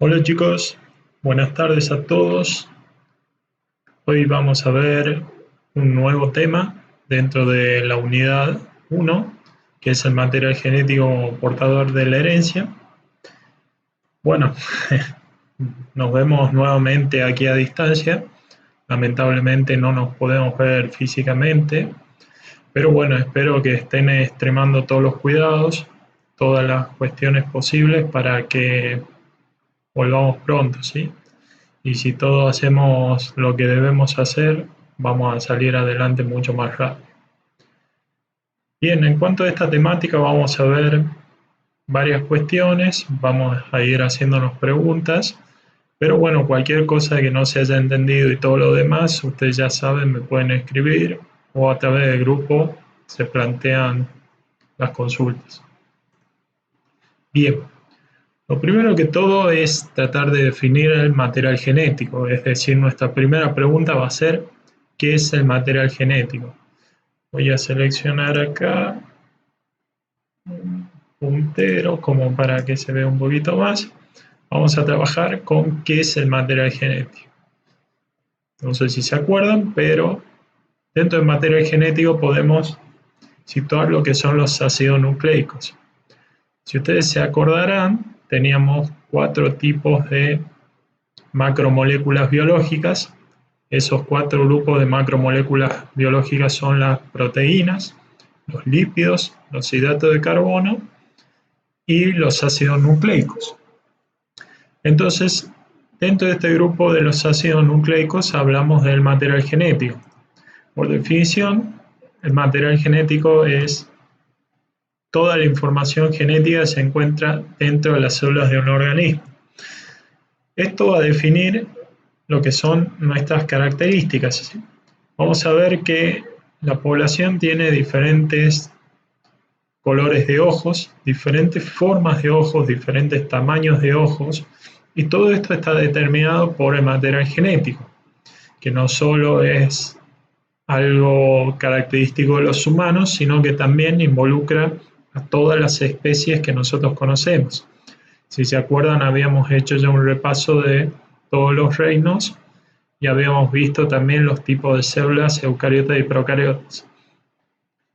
Hola chicos, buenas tardes a todos. Hoy vamos a ver un nuevo tema dentro de la unidad 1, que es el material genético portador de la herencia. Bueno, nos vemos nuevamente aquí a distancia. Lamentablemente no nos podemos ver físicamente, pero bueno, espero que estén extremando todos los cuidados, todas las cuestiones posibles para que volvamos pronto, ¿sí? Y si todos hacemos lo que debemos hacer, vamos a salir adelante mucho más rápido. Bien, en cuanto a esta temática vamos a ver varias cuestiones, vamos a ir haciéndonos preguntas, pero bueno, cualquier cosa que no se haya entendido y todo lo demás, ustedes ya saben, me pueden escribir o a través del grupo se plantean las consultas. Bien, lo primero que todo es tratar de definir el material genético, es decir, nuestra primera pregunta va a ser ¿qué es el material genético? Voy a seleccionar acá un puntero como para que se vea un poquito más. Vamos a trabajar con qué es el material genético. No sé si se acuerdan, pero dentro del material genético podemos situar lo que son los ácidos nucleicos. Si ustedes se acordarán, teníamos 4 tipos de macromoléculas biológicas. Esos 4 grupos de macromoléculas biológicas son las proteínas, los lípidos, los hidratos de carbono y los ácidos nucleicos. Entonces, dentro de este grupo de los ácidos nucleicos hablamos del material genético. Por definición, el material genético es toda la información genética que se encuentra dentro de las células de un organismo. Esto va a definir lo que son nuestras características. Vamos a ver que la población tiene diferentes colores de ojos, diferentes formas de ojos, diferentes tamaños de ojos, y todo esto está determinado por el material genético, que no solo es algo característico de los humanos, sino que también involucra a todas las especies que nosotros conocemos. Si se acuerdan, habíamos hecho ya un repaso de todos los reinos y habíamos visto también los tipos de células eucariotas y procariotas.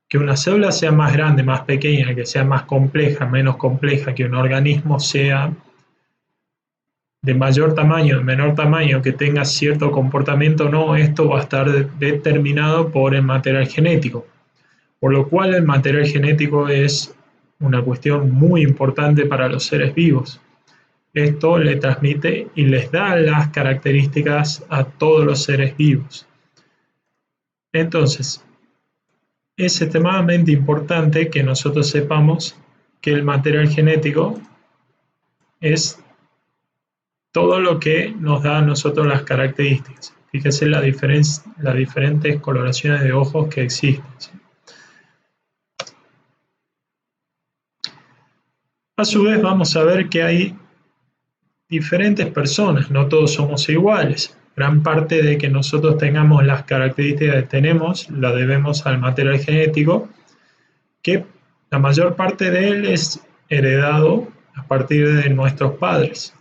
Que una célula sea más grande, más pequeña, que sea más compleja, menos compleja, que un organismo sea de mayor tamaño, de menor tamaño, que tenga cierto comportamiento o no, esto va a estar determinado por el material genético. Por lo cual el material genético es una cuestión muy importante para los seres vivos. Esto le transmite y les da las características a todos los seres vivos. Entonces, es extremadamente importante que nosotros sepamos que el material genético es todo lo que nos da a nosotros las características. Fíjense las diferentes coloraciones de ojos que existen, ¿sí? A su vez vamos a ver que hay diferentes personas, no todos somos iguales. Gran parte de que nosotros tengamos las características que tenemos la debemos al material genético, que la mayor parte de él es heredado a partir de nuestros padres.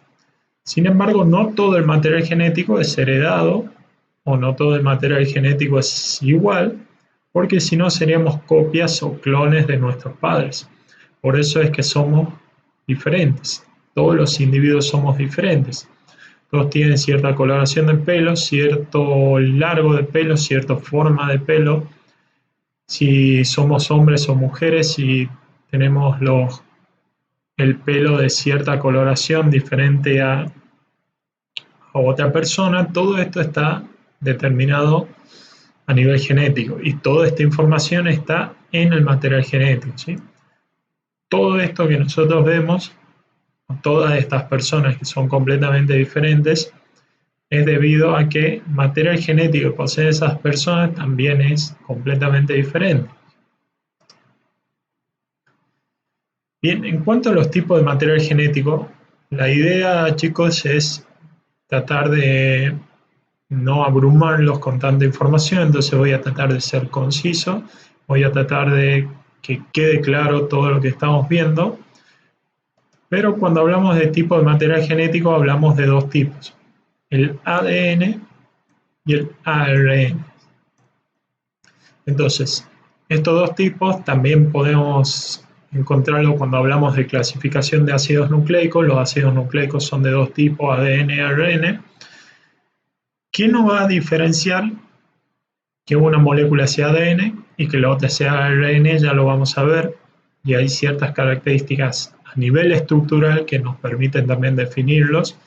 Sin embargo, no todo el material genético es heredado o no todo el material genético es igual, porque si no seríamos copias o clones de nuestros padres. Por eso es que somos diferentes. Todos los individuos somos diferentes. Todos tienen cierta coloración de pelo, cierto largo de pelo, cierta forma de pelo. Si somos hombres o mujeres, si tenemos el pelo de cierta coloración diferente a otra persona, todo esto está determinado a nivel genético y toda esta información está en el material genético, ¿sí? Todo esto que nosotros vemos, todas estas personas que son completamente diferentes, es debido a que el material genético que poseen esas personas también es completamente diferente. Bien, en cuanto a los tipos de material genético, la idea, chicos, es tratar de no abrumarlos con tanta información, entonces voy a tratar de ser conciso, voy a tratar de que quede claro todo lo que estamos viendo. Pero cuando hablamos de tipo de material genético hablamos de dos tipos, el ADN y el ARN. Entonces, estos dos tipos también podemos encontrarlo cuando hablamos de clasificación de ácidos nucleicos. Los ácidos nucleicos son de dos tipos, ADN y ARN. ¿Qué nos va a diferenciar que una molécula sea ADN y que la otra sea ARN? Ya lo vamos a ver, y hay ciertas características a nivel estructural que nos permiten también definirlos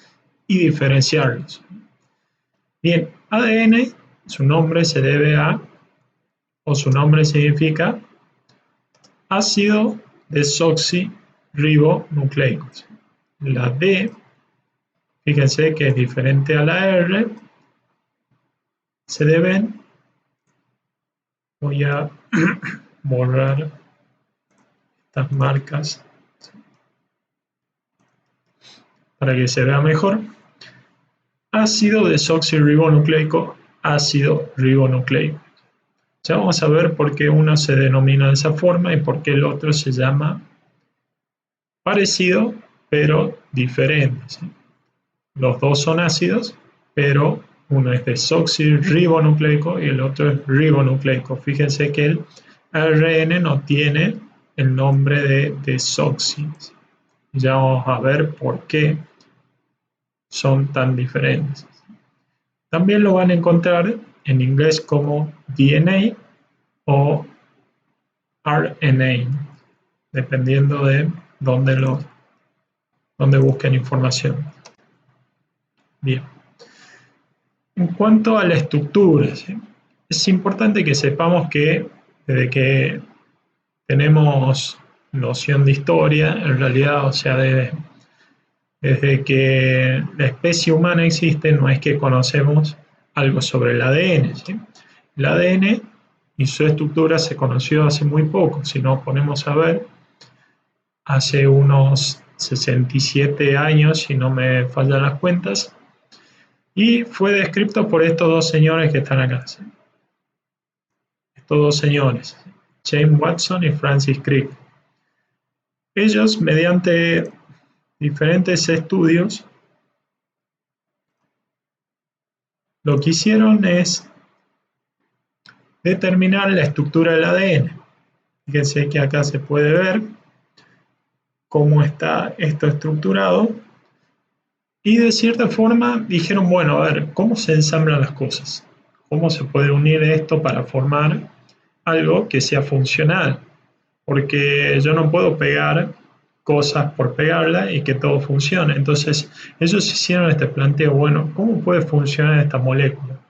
y diferenciarlos. Bien, ADN, su nombre se debe a, o su nombre significa ácido desoxirribonucleico. La D, fíjense que es diferente a la R, se deben, voy a borrar estas marcas para que se vea mejor. Ácido desoxirribonucleico, ácido ribonucleico. Ya vamos a ver por qué uno se denomina de esa forma y por qué el otro se llama parecido, pero diferente, ¿sí? Los dos son ácidos, pero uno es desoxirribonucleico y el otro es ribonucleico. Fíjense que el ARN no tiene el nombre de desoxi. Ya vamos a ver por qué son tan diferentes. También lo van a encontrar en inglés como DNA o RNA, dependiendo de dónde busquen información. Bien. En cuanto a la estructura, ¿sí? Es importante que sepamos que desde que tenemos noción de historia, en realidad, o sea, desde que la especie humana existe, no es que conocemos algo sobre el ADN, ¿sí? El ADN y su estructura se conoció hace muy poco. Si nos ponemos a ver, hace unos 67 años, si no me fallan las cuentas, y fue descrito por estos dos señores que están acá, ¿sí? Estos dos señores, James Watson y Francis Crick. Ellos, mediante diferentes estudios, lo que hicieron es determinar la estructura del ADN. Fíjense que acá se puede ver cómo está esto estructurado y de cierta forma dijeron, bueno, a ver, ¿cómo se ensamblan las cosas? ¿Cómo se puede unir esto para formar algo que sea funcional? Porque yo no puedo pegar cosas por pegarla y que todo funcione. Entonces ellos hicieron este planteo, bueno, ¿cómo puede funcionar esta molécula?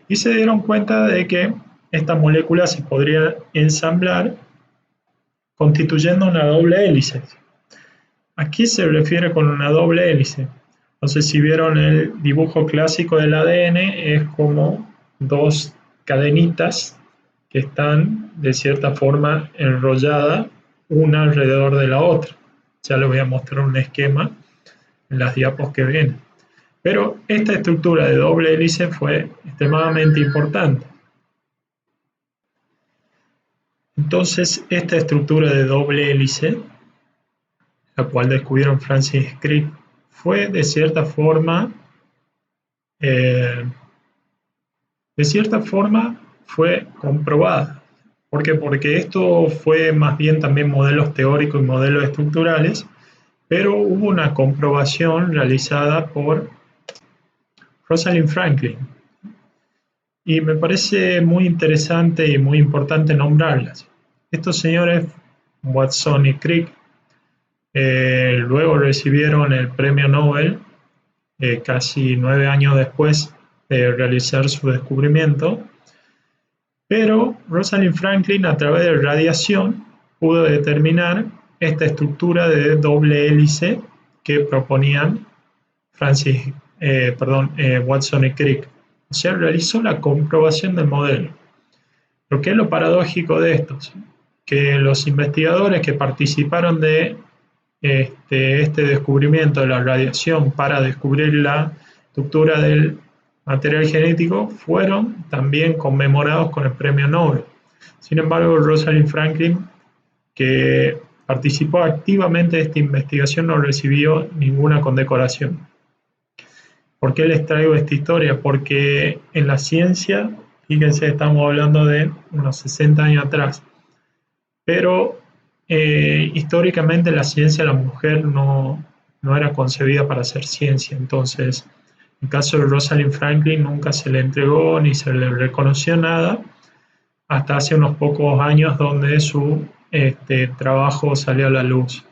Y se dieron cuenta de que esta molécula se podría ensamblar constituyendo una doble hélice. ¿A qué se refiere con una doble hélice? No sé si vieron el dibujo clásico del ADN, es como dos cadenitas que están de cierta forma enrolladas una alrededor de la otra. Ya les voy a mostrar un esquema en las diapos que vienen. Pero esta estructura de doble hélice fue extremadamente importante. Entonces, esta estructura de doble hélice, la cual descubrieron Francis Crick, fue de cierta forma fue comprobada. ¿Por qué? Porque esto fue más bien también modelos teóricos y modelos estructurales, pero hubo una comprobación realizada por Rosalind Franklin. Y me parece muy interesante y muy importante nombrarlas. Estos señores, Watson y Crick, luego recibieron el premio Nobel casi 9 años después de realizar su descubrimiento, pero Rosalind Franklin a través de radiación pudo determinar esta estructura de doble hélice que proponían Watson y Crick. O sea, realizó la comprobación del modelo. ¿Pero qué es lo paradójico de esto? Que los investigadores que participaron de este descubrimiento de la radiación para descubrir la estructura del material genético fueron también conmemorados con el premio Nobel. Sin embargo, Rosalind Franklin, que participó activamente de esta investigación no recibió ninguna condecoración. ¿Por qué les traigo esta historia? Porque en la ciencia, fíjense, estamos hablando de unos 60 años atrás, pero históricamente en la ciencia la mujer no era concebida para hacer ciencia. Entonces, en el caso de Rosalind Franklin nunca se le entregó ni se le reconoció nada hasta hace unos pocos años donde su trabajo salió a la luz.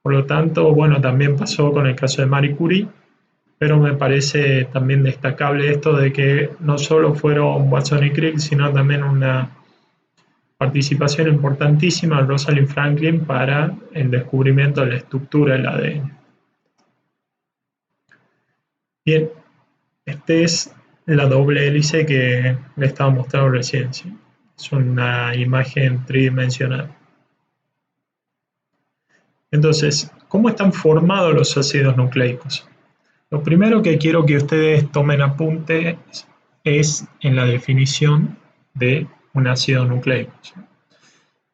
Por lo tanto, bueno, también pasó con el caso de Marie Curie, pero me parece también destacable esto de que no solo fueron Watson y Crick, sino también una participación importantísima de Rosalind Franklin para el descubrimiento de la estructura del ADN. Bien, esta es la doble hélice que le estaba mostrando recién. ¿Sí? Es una imagen tridimensional. Entonces, ¿cómo están formados los ácidos nucleicos? Lo primero que quiero que ustedes tomen apunte es en la definición de un ácido nucleico.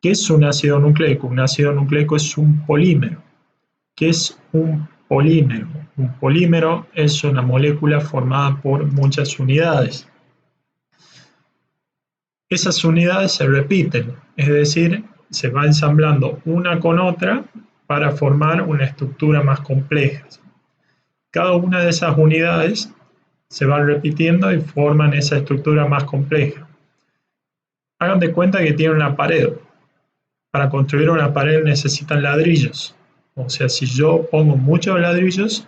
¿Qué es un ácido nucleico? Un ácido nucleico es un polímero. ¿Qué es un polímero? Un polímero es una molécula formada por muchas unidades. Esas unidades se repiten, es decir, se va ensamblando una con otra para formar una estructura más compleja. Cada una de esas unidades se van repitiendo y forman esa estructura más compleja. Hagan de cuenta que tienen una pared. Para construir una pared necesitan ladrillos. O sea, si yo pongo muchos ladrillos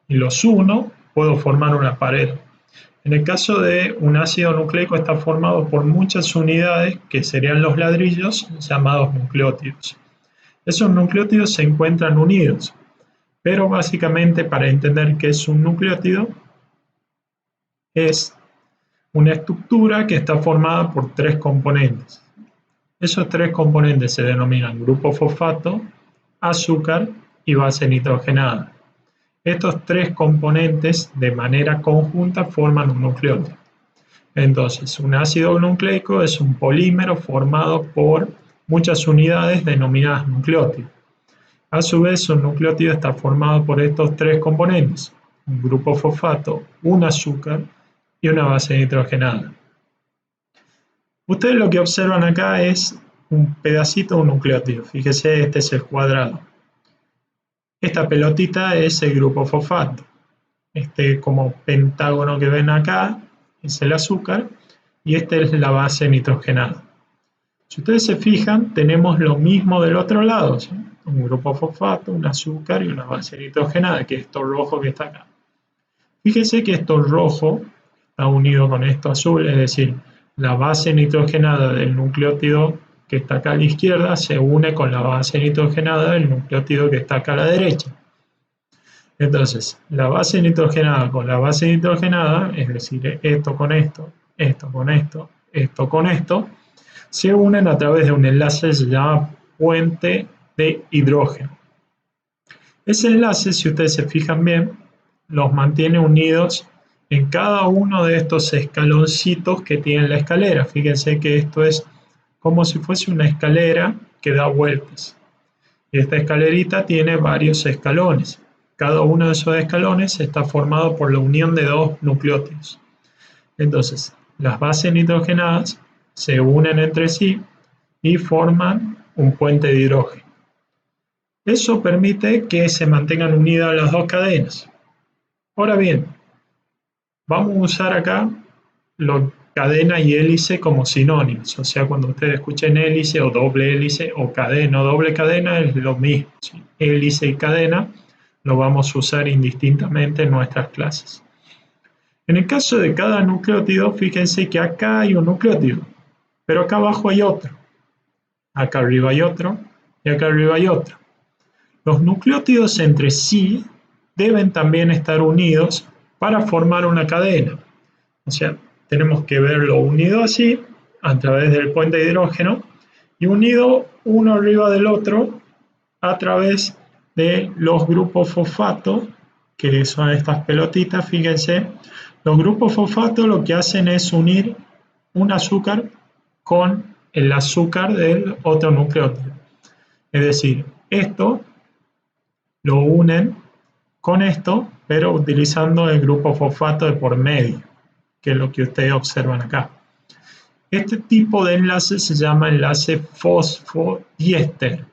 y los uno, puedo formar una pared. En el caso de un ácido nucleico está formado por muchas unidades que serían los ladrillos llamados nucleótidos. Esos nucleótidos se encuentran unidos, pero básicamente para entender qué es un nucleótido es una estructura que está formada por tres componentes. Esos tres componentes se denominan grupo fosfato, azúcar y base nitrogenada. Estos tres componentes de manera conjunta forman un nucleótido. Entonces, un ácido nucleico es un polímero formado por muchas unidades denominadas nucleótidos. A su vez, un nucleótido está formado por estos tres componentes, un grupo fosfato, un azúcar y una base nitrogenada. Ustedes lo que observan acá es un pedacito de un nucleótido. Fíjese, este es el cuadrado. Esta pelotita es el grupo fosfato. Este como pentágono que ven acá es el azúcar y esta es la base nitrogenada. Si ustedes se fijan, tenemos lo mismo del otro lado, ¿sí? Un grupo fosfato, un azúcar y una base nitrogenada, que es esto rojo que está acá. Fíjense que esto rojo está unido con esto azul, es decir, la base nitrogenada del nucleótido que está acá a la izquierda se une con la base nitrogenada del nucleótido que está acá a la derecha. Entonces, la base nitrogenada con la base nitrogenada, es decir, esto con esto, esto con esto, esto con esto, se unen a través de un enlace que se llama puente de hidrógeno. Ese enlace, si ustedes se fijan bien, los mantiene unidos en cada uno de estos escaloncitos que tiene la escalera. Fíjense que esto es como si fuese una escalera que da vueltas. Y esta escalerita tiene varios escalones. Cada uno de esos escalones está formado por la unión de dos nucleótidos. Entonces, las bases nitrogenadas se unen entre sí y forman un puente de hidrógeno. Eso permite que se mantengan unidas las dos cadenas. Ahora bien, vamos a usar acá cadena y hélice como sinónimos. O sea, cuando ustedes escuchen hélice o doble hélice o cadena o doble cadena es lo mismo. ¿Sí? Hélice y cadena lo vamos a usar indistintamente en nuestras clases. En el caso de cada nucleótido, fíjense que acá hay un nucleótido, pero acá abajo hay otro. Acá arriba hay otro y acá arriba hay otro. Los nucleótidos entre sí deben también estar unidos para formar una cadena. O sea, tenemos que verlo unido así, a través del puente de hidrógeno, y unido uno arriba del otro a través de los grupos fosfato, que son estas pelotitas, fíjense. Los grupos fosfato lo que hacen es unir un azúcar con el azúcar del otro nucleótido. Es decir, esto lo unen con esto, pero utilizando el grupo fosfato de por medio, que es lo que ustedes observan acá. Este tipo de enlace se llama enlace fosfodiéster.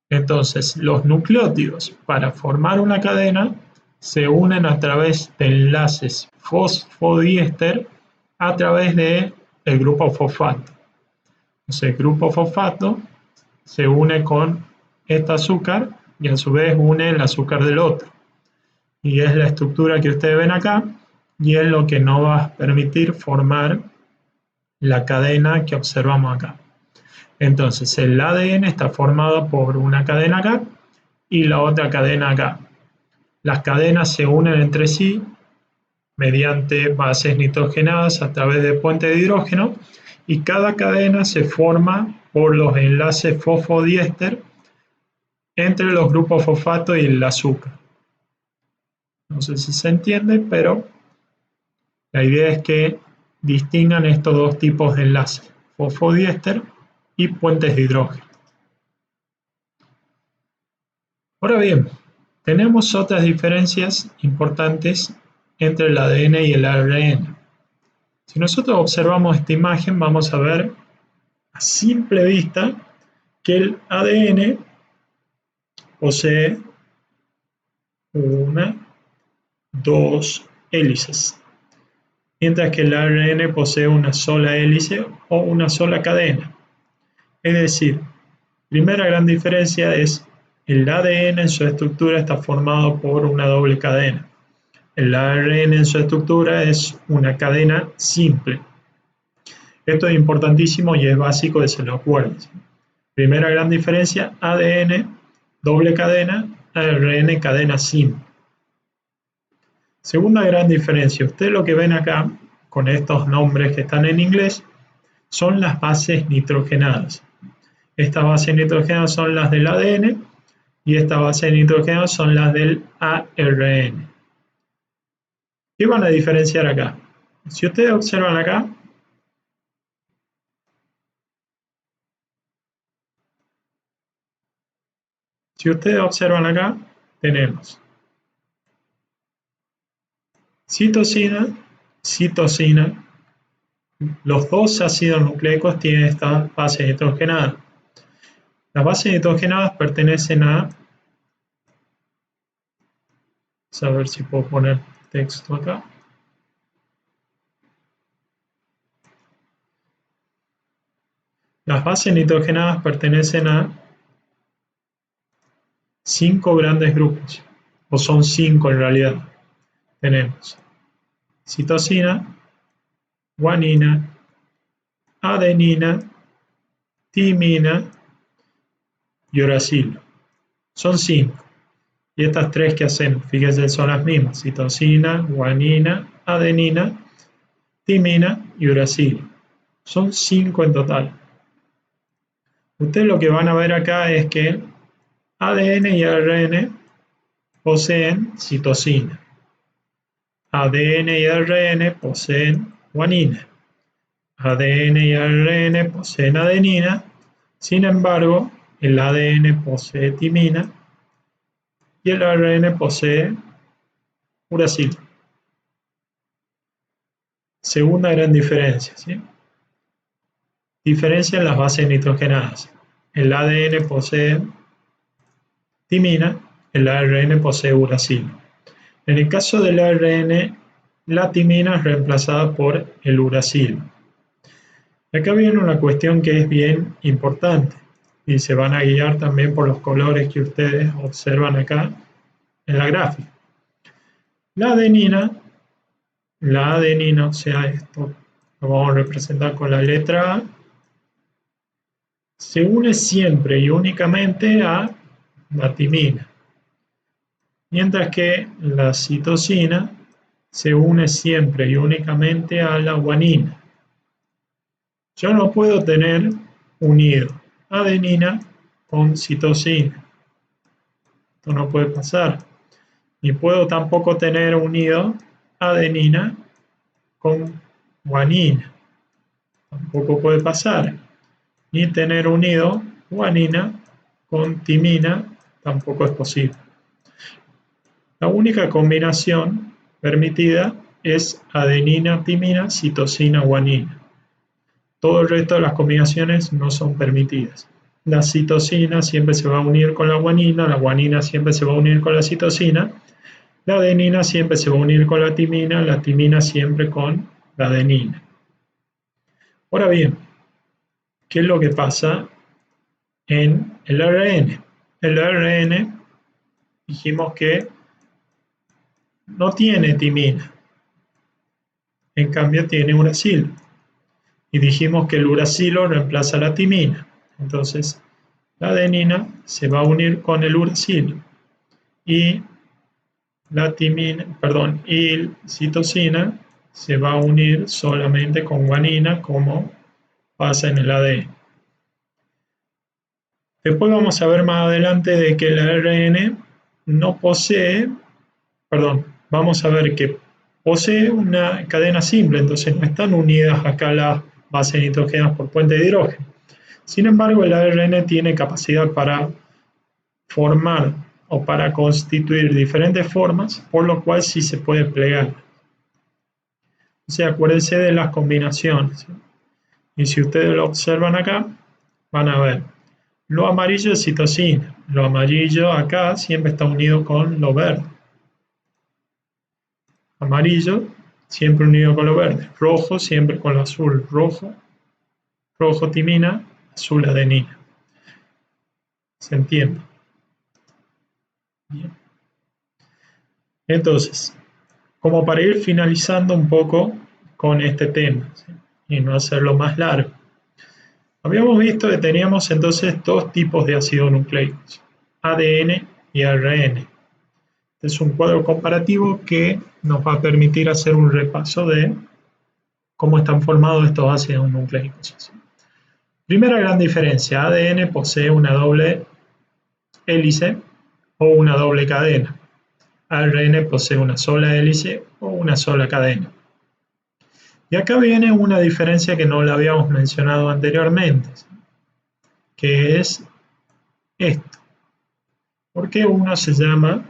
Entonces, los nucleótidos para formar una cadena se unen a través de enlaces fosfodiéster a través del grupo fosfato. Entonces, el grupo fosfato se une con este azúcar y a su vez une el azúcar del otro. Y es la estructura que ustedes ven acá y es lo que nos va a permitir formar la cadena que observamos acá. Entonces, el ADN está formado por una cadena acá y la otra cadena acá. Las cadenas se unen entre sí mediante bases nitrogenadas a través de puentes de hidrógeno y cada cadena se forma por los enlaces fosfodiéster entre los grupos fosfato y el azúcar. No sé si se entiende, pero la idea es que distingan estos dos tipos de enlaces, fosfodiéster y puentes de hidrógeno. Ahora bien, tenemos otras diferencias importantes entre el ADN y el ARN. Si nosotros observamos esta imagen, vamos a ver a simple vista que el ADN posee una, dos hélices, mientras que el ARN posee una sola hélice o una sola cadena. Es decir, primera gran diferencia es el ADN en su estructura está formado por una doble cadena. El ARN en su estructura es una cadena simple. Esto es importantísimo y es básico que se lo acuerden. Primera gran diferencia, ADN, doble cadena, ARN, cadena simple. Segunda gran diferencia, ustedes lo que ven acá, con estos nombres que están en inglés, son las bases nitrogenadas. Estas bases nitrogenadas son las del ADN y estas bases nitrogenadas son las del ARN. ¿Qué van a diferenciar acá? Si ustedes observan acá, tenemos citosina, citosina. Los dos ácidos nucleicos tienen esta base nitrogenada. Las bases nitrogenadas pertenecen a... Vamos a ver si puedo poner texto acá. Las bases nitrogenadas pertenecen a 5 grandes grupos, o son 5 en realidad. Tenemos citosina, guanina, adenina, timina y uracilo. Son 5. Y estas 3 que hacen, fíjense, son las mismas: citosina, guanina, adenina, timina y uracilo. Son 5 en total. Ustedes lo que van a ver acá es que ADN y ARN poseen citosina. ADN y ARN poseen guanina. ADN y ARN poseen adenina. Sin embargo, el ADN posee timina y el ARN posee uracilo. Segunda gran diferencia, ¿sí? Diferencia en las bases nitrogenadas. El ADN posee timina, el ARN posee uracilo. En el caso del ARN, la timina es reemplazada por el uracilo. Acá viene una cuestión que es bien importante y se van a guiar también por los colores que ustedes observan acá en la gráfica. La adenina, o sea, esto lo vamos a representar con la letra A, se une siempre y únicamente a la timina, mientras que la citosina se une siempre y únicamente a la guanina. Yo no puedo tener unido adenina con citosina. Esto no puede pasar. Ni puedo tampoco tener unido adenina con guanina. Tampoco puede pasar. Ni tener unido guanina con timina tampoco es posible. La única combinación permitida es adenina, timina, citosina, guanina. Todo el resto de las combinaciones no son permitidas. La citosina siempre se va a unir con la guanina siempre se va a unir con la citosina, la adenina siempre se va a unir con la timina siempre con la adenina. Ahora bien, ¿qué es lo que pasa en el ARN? El ARN dijimos que no tiene timina, en cambio tiene uracilo. Y dijimos que el uracilo reemplaza la timina. Entonces, la adenina se va a unir con el uracilo y la citosina se va a unir solamente con guanina, como pasa en el ADN. Después vamos a ver más adelante de que el ARN no posee, vamos a ver que posee una cadena simple, entonces no están unidas acá las bases nitrogenadas por puente de hidrógeno. Sin embargo, el ARN tiene capacidad para formar o para constituir diferentes formas, por lo cual sí se puede plegar. O sea, acuérdense de las combinaciones. Y si ustedes lo observan acá, van a ver, lo amarillo es citosina, lo amarillo acá siempre está unido con lo verde. Amarillo siempre unido con lo verde, rojo siempre con lo azul, rojo timina, azul adenina. ¿Se entiende? Bien. Entonces, como para ir finalizando un poco con este tema, ¿sí? Y no hacerlo más largo. Habíamos visto que teníamos entonces dos tipos de ácidos nucleicos, ADN y ARN. Este es un cuadro comparativo que nos va a permitir hacer un repaso de cómo están formados estos ácidos nucleicos. Primera gran diferencia, ADN posee una doble hélice o una doble cadena. ARN posee una sola hélice o una sola cadena. Y acá viene una diferencia que no la habíamos mencionado anteriormente, que es esto. ¿Por qué uno se llama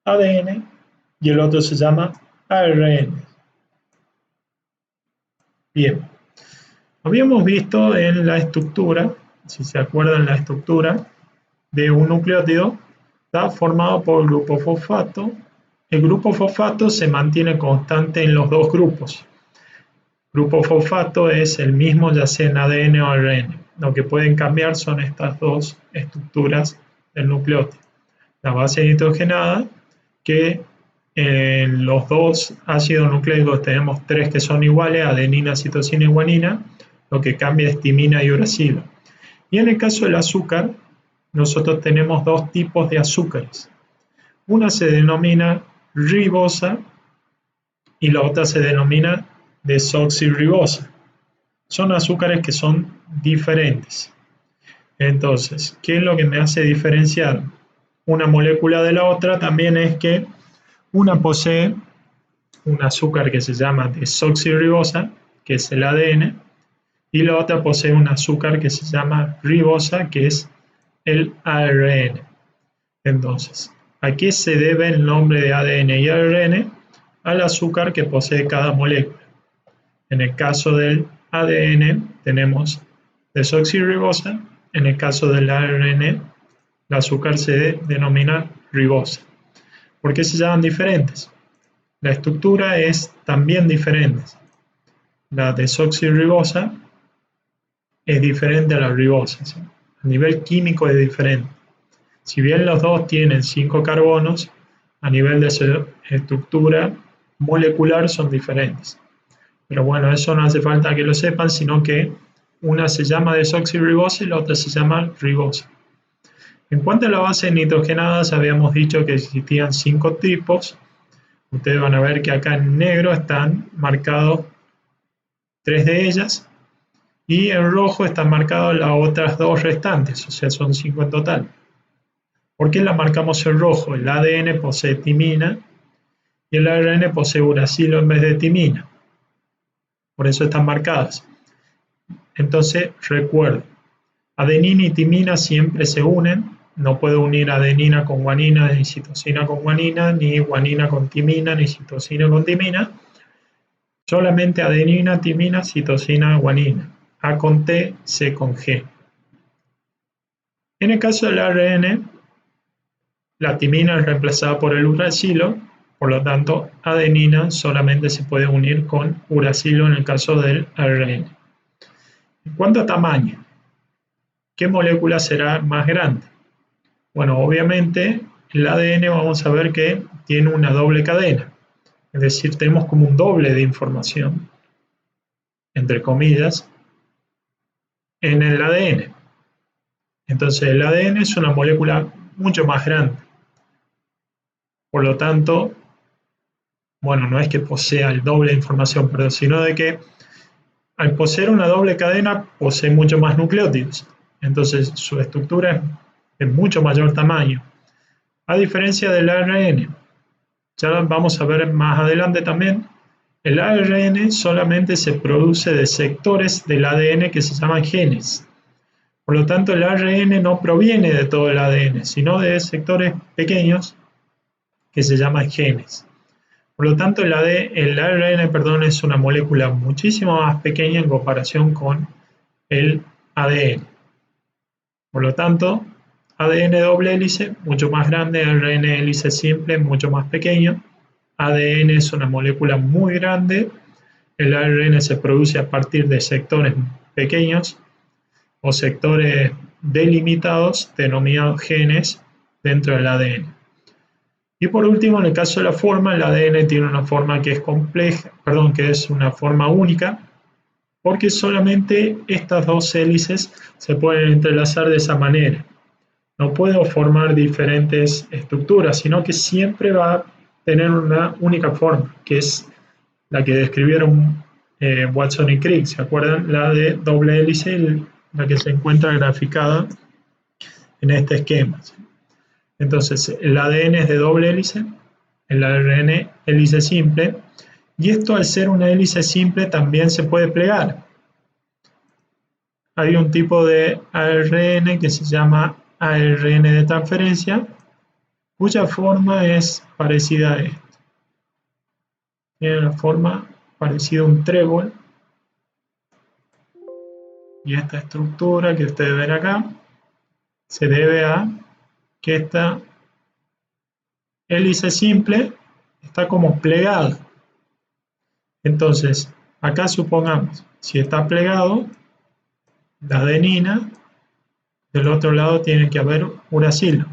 ADN y el otro se llama ARN? Bien, habíamos visto en la estructura, si se acuerdan, la estructura de un nucleótido está formado por el grupo fosfato. El grupo fosfato se mantiene constante en los dos grupos. Grupo fosfato es el mismo ya sea en ADN o ARN. Lo que pueden cambiar son estas dos estructuras del nucleótido. La base nitrogenada, que en los dos ácidos nucleicos tenemos tres que son iguales, adenina, citosina y guanina, lo que cambia es timina y uracilo. Y en el caso del azúcar, nosotros tenemos dos tipos de azúcares. Una se denomina ribosa y la otra se denomina desoxirribosa. Son azúcares que son diferentes. Entonces, ¿qué es lo que me hace diferenciar una molécula de la otra? También es que una posee un azúcar que se llama desoxirribosa, que es el ADN, y la otra posee un azúcar que se llama ribosa, que es el ARN. Entonces, ¿a qué se debe el nombre de ADN y ARN? Al azúcar que posee cada molécula. En el caso del ADN tenemos desoxirribosa, en el caso del ARN el azúcar se denomina ribosa. ¿Por qué se llaman diferentes? La estructura es también diferente. La desoxirribosa es diferente a la ribosa, ¿sí? A nivel químico es diferente. Si bien los dos tienen 5 carbonos, a nivel de su estructura molecular son diferentes. Pero bueno, eso no hace falta que lo sepan, sino que una se llama desoxirribosa y la otra se llama ribosa. En cuanto a la base nitrogenadas, habíamos dicho que existían 5 tipos. Ustedes van a ver que acá en negro están marcados 3 de ellas y en rojo están marcadas las otras 2 restantes, o sea, son 5 en total. ¿Por qué la marcamos en rojo? El ADN posee timina y el ARN posee uracilo en vez de timina. Por eso están marcadas. Entonces, recuerden, Adenina y timina siempre se unen, no puedo unir adenina con guanina, ni citosina con guanina, ni guanina con timina, ni citosina con timina. Solamente adenina, timina, citosina, guanina. A con T, C con G. En el caso del ARN, la timina es reemplazada por el uracilo, por lo tanto, adenina solamente se puede unir con uracilo en el caso del ARN. En cuanto a tamaño, ¿qué molécula será más grande? Bueno, obviamente el ADN vamos a ver que tiene una doble cadena, es decir, tenemos como un doble de información, entre comillas, en el ADN. Entonces el ADN es una molécula mucho más grande. Por lo tanto, bueno, no es que posea el doble de información, pero sino de que al poseer una doble cadena posee mucho más nucleótidos. Entonces su estructura es de mucho mayor tamaño. A diferencia del ARN, ya vamos a ver más adelante también, el ARN solamente se produce de sectores del ADN que se llaman genes. Por lo tanto, el ARN no proviene de todo el ADN, sino de sectores pequeños que se llaman genes. Por lo tanto, el ARN, es una molécula muchísimo más pequeña en comparación con el ADN. Por lo tanto, ADN doble hélice, mucho más grande, ARN hélice simple, mucho más pequeño. ADN es una molécula muy grande, el ARN se produce a partir de sectores pequeños o sectores delimitados denominados genes dentro del ADN. Y por último, en el caso de la forma, el ADN tiene una forma que es compleja, que es una forma única, porque solamente estas dos hélices se pueden entrelazar de esa manera. No puedo formar diferentes estructuras, sino que siempre va a tener una única forma, que es la que describieron Watson y Crick, ¿se acuerdan? La de doble hélice, la que se encuentra graficada en este esquema. Entonces, el ADN es de doble hélice, el ARN hélice simple, y esto al ser una hélice simple también se puede plegar. Hay un tipo de ARN que se llama ARN de transferencia, cuya forma es parecida a esto. Tiene una forma parecida a un trébol, y esta estructura que ustedes ven acá se debe a que esta hélice simple está como plegada. Entonces, acá supongamos, si está plegado, la adenina, del otro lado tiene que haber uracilo.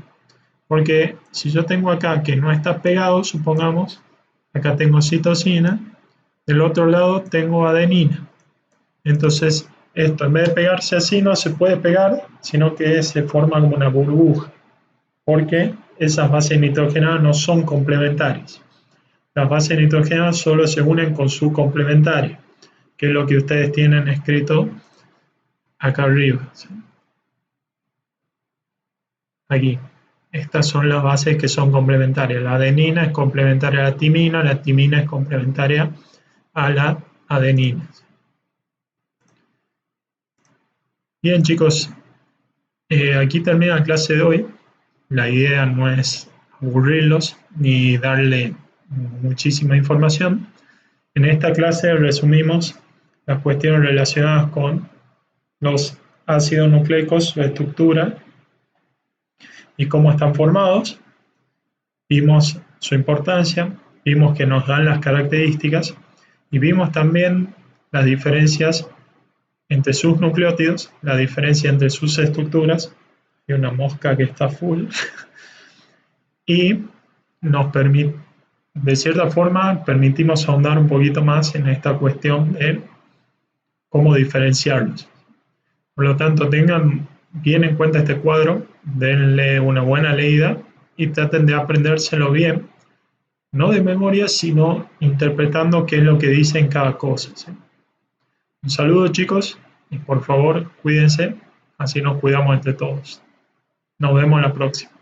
Porque si yo tengo acá que no está pegado, supongamos, acá tengo citosina, del otro lado tengo adenina. Entonces, esto en vez de pegarse así no se puede pegar, sino que se forma como una burbuja, porque esas bases nitrogenadas no son complementarias. Las bases nitrogenadas solo se unen con su complementario, que es lo que ustedes tienen escrito acá arriba. ¿Sí? Aquí. Estas son las bases que son complementarias. La adenina es complementaria a la timina es complementaria a la adenina. Bien, chicos, aquí termina la clase de hoy. La idea no es aburrirlos ni darle muchísima información. En esta clase resumimos las cuestiones relacionadas con los ácidos nucleicos, su estructura y cómo están formados. Vimos su importancia, vimos que nos dan las características y vimos también las diferencias entre sus nucleótidos, la diferencia entre sus estructuras, y una mosca que está full, y nos permite, de cierta forma, permitimos ahondar un poquito más en esta cuestión de cómo diferenciarlos. Por lo tanto, tengan bien en cuenta este cuadro, denle una buena leída y traten de aprendérselo bien, no de memoria, sino interpretando qué es lo que dice en cada cosa. ¿Sí? Un saludo, chicos, y por favor, cuídense, así nos cuidamos entre todos. Nos vemos la próxima.